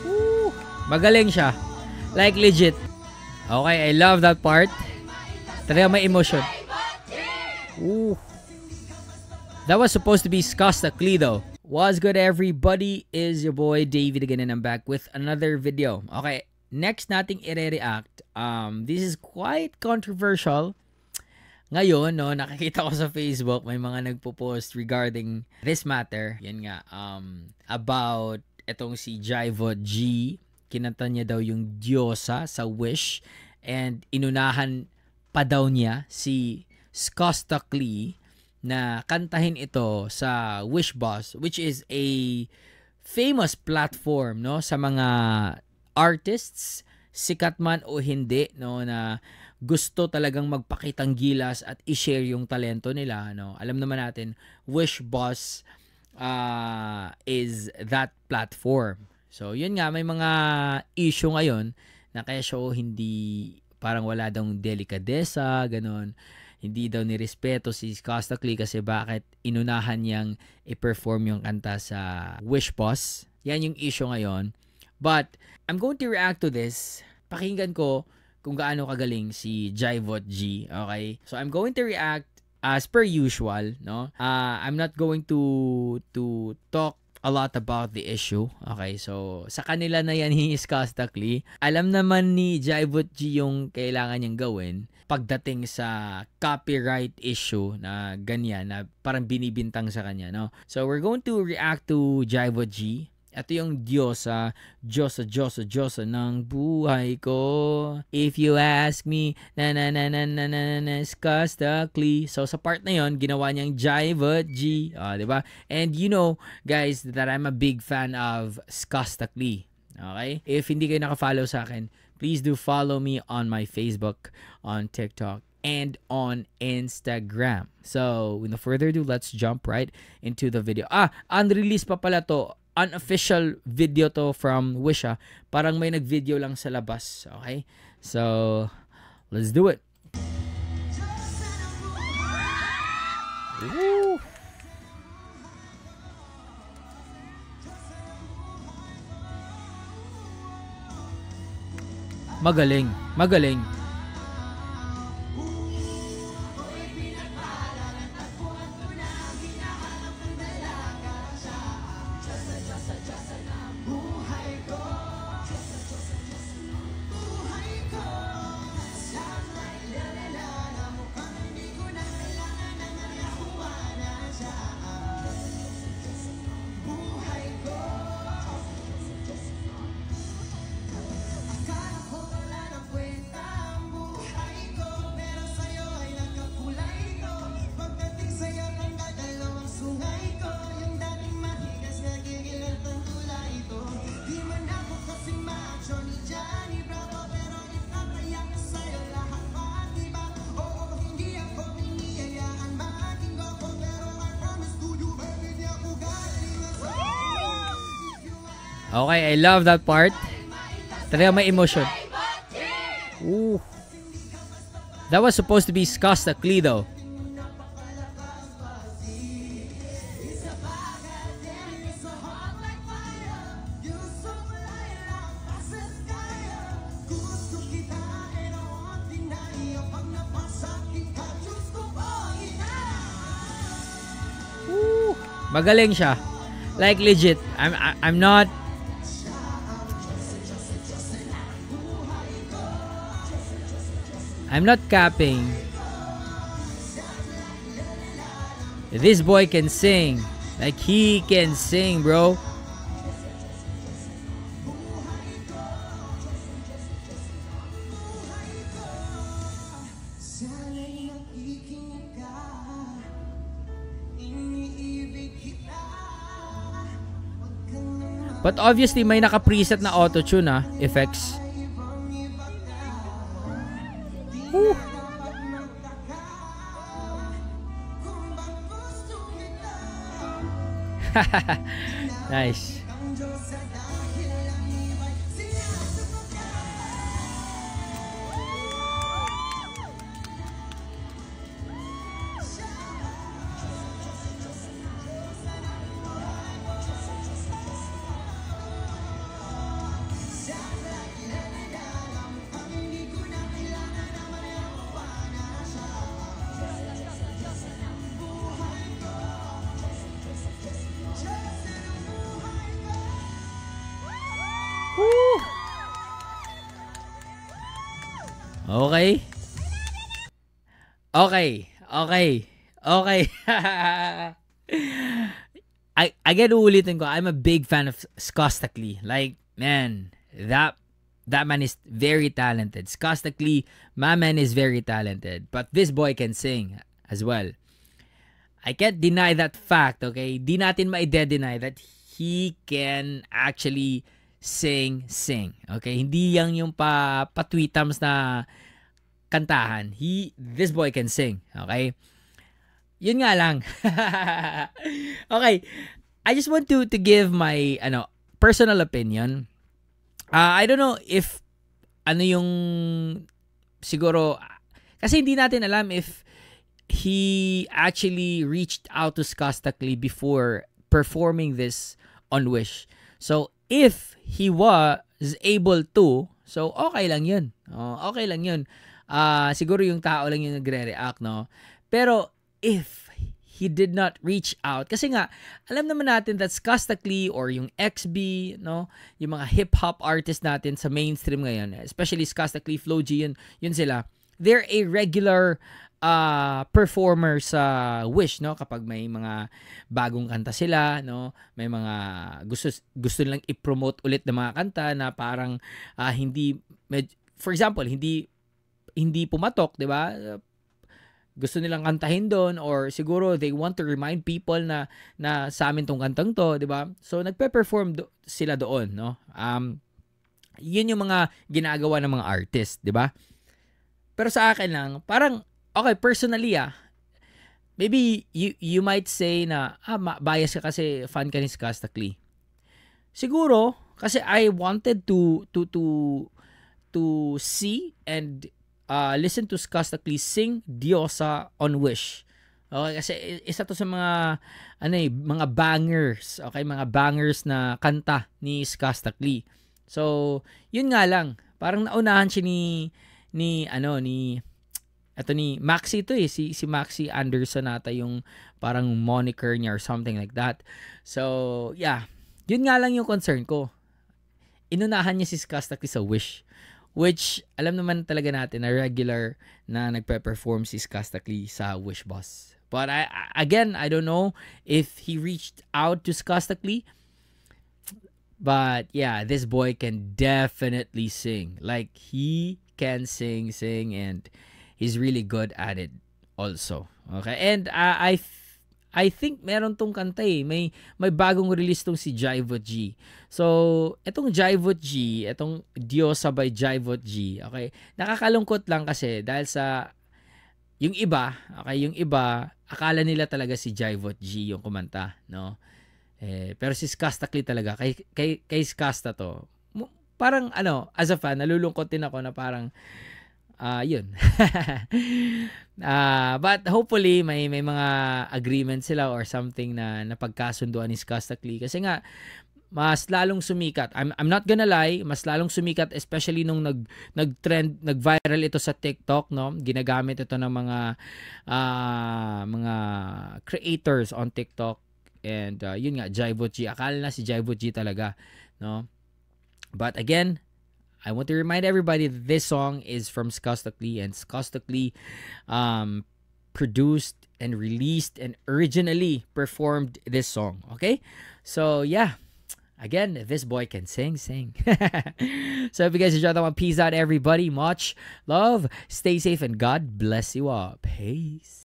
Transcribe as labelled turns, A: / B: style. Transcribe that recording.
A: Woo! Magaling siya. Like legit. Okay, I love that part. Talaga may emotion. Ooh. That was supposed to be Skostakli though. What's good everybody? Is your boy David again and I'm back with another video. Okay, next nating i-react. This is quite controversial. Ngayon, no, nakikita ko sa Facebook may mga nagpo-post regarding this matter. Yan nga, about etong si Jaivot G. Kinanta niya daw yung Diyosa sa Wish and inunahan pa daw niya si Skostakli na kantahin ito sa Wish Boss, which is a famous platform, no, sa mga artists, sikat man o hindi, no, na gusto talagang magpakitang gilas at i-share yung talento nila, no. Alam naman natin, Wish Boss is that platform. So, yun nga, may mga issue ngayon na kaya siya hindi, parang wala daw delikadesa, ganon. Hindi daw nirespeto si Skostakli kasi bakit inunahan niyang i-perform yung kanta sa Wish Boss. Yan yung issue ngayon. But, I'm going to react to this. Pakinggan ko kung gaano kagaling si Jaivot G. Okay? So, I'm going to react as per usual, no? I'm not going to talk a lot about the issue. Okay? So, sa kanila na yan ni Skostakli. Alam naman ni Jaivot G yung kailangan niyang gawin pagdating sa copyright issue na ganyan, na parang binibintang sa kanya, no? So, we're going to react to Jaivot G. Ito yung Diyosa, Diyosa, Diyosa, Diyosa ng buhay ko. If you ask me, na Skostakli. So, sa part na yon ginawa niyang Jaivot G. Diba? And you know, guys, that I'm a big fan of Skostakli. Okay? If hindi kayo nakafollow sa akin, please do follow me on my Facebook, on TikTok, and on Instagram. So, without further ado, let's jump right into the video. Unreleased pa pala to. Unofficial video to from Wish. Parang may nag-video lang sa labas. Okay? So, let's do it. Woo! Magaling. Magaling. Okay, I love that part. Talaga may emotion. Ooh. That was supposed to be Skostakli though. Ooh. Magaling siya. Like legit. I'm not capping. This boy can sing. Like he can sing, bro. But obviously may naka-preset na auto-tune effects. Woo. Nice. Okay? Okay. Again, uulitin ko, I'm a big fan of Skostakli. Like, man, that man is very talented. Skostakli, my man is very talented. But this boy can sing as well. I can't deny that fact, okay? Di natin ma-deny that he can actually sing. Okay? Hindi yung pa-tweetams na kantahan. This boy can sing, okay? Yun nga lang. Okay. I just want to give my personal opinion. I don't know if yung siguro kasi hindi natin alam if he actually reached out to Skostakli before performing this on Wish. So if he was able to, so okay lang yun. Okay lang yun. Siguro yung tao lang yung nagre-react, no? Pero if he did not reach out, kasi nga alam naman natin that Skostakli or yung XB, no, yung mga hip-hop artist natin sa mainstream ngayon, especially Skostakli, Flo G, yun sila, they're a regular performer sa Wish, no, kapag may mga bagong kanta sila, no, may mga gusto nilang i-promote ulit ng mga kanta na parang for example, hindi pumatok, 'di ba? Gusto nilang kantahin doon, or siguro they want to remind people na sa amin tong kantang to, 'di ba? So nagpe-perform sila doon, no? Yun yung mga ginagawa ng mga artist, 'di ba? Pero sa akin lang, parang okay, personally maybe you might say na bias ka kasi fan ka ni Skostakli. Siguro kasi I wanted to see and listen to Skostakli sing Diyosa on Wish. Okay, kasi isa to sa mga mga bangers, okay, mga bangers na kanta ni Skostakli. So, yun nga lang, parang naunahan siya ni Maxi to si Maxi Anderson nata yung parang moniker niya or something like that. So, yeah. Yun nga lang yung concern ko. Inunahan niya si Skostakli sa Wish. Which, alam naman talaga natin na regular na nagpe-perform si Skostakli sa Wish Boss. But I don't know if he reached out to Skostakli. But yeah, this boy can definitely sing. Like, he can sing and he's really good at it also. Okay? And I think meron tong kanta may bagong release tong si Jaivot G. So, etong Jaivot G, etong Diyosa by Jaivot G, okay, nakakalungkot lang kasi dahil sa yung iba, akala nila talaga si Jaivot G yung kumanta, no? Pero si Skostakli talaga, kay Skosta to, parang as a fan, nalulungkot din ako na parang yun. But hopefully may mga agreement sila or something na napagkasunduan ni Skostakli, kasi nga mas lalong sumikat. I'm not gonna lie, mas lalong sumikat especially nung nag-trend, nag-viral ito sa TikTok, no? Ginagamit ito ng mga creators on TikTok, and yun nga, Jaivot G. Akala na si Jaivot G talaga, no? But again, I want to remind everybody that this song is from Skostakli, and Skostakli produced and released and originally performed this song. Okay? So, yeah. Again, this boy can sing. So, if you guys enjoyed that one, peace out, everybody. Much love. Stay safe, and God bless you all. Peace.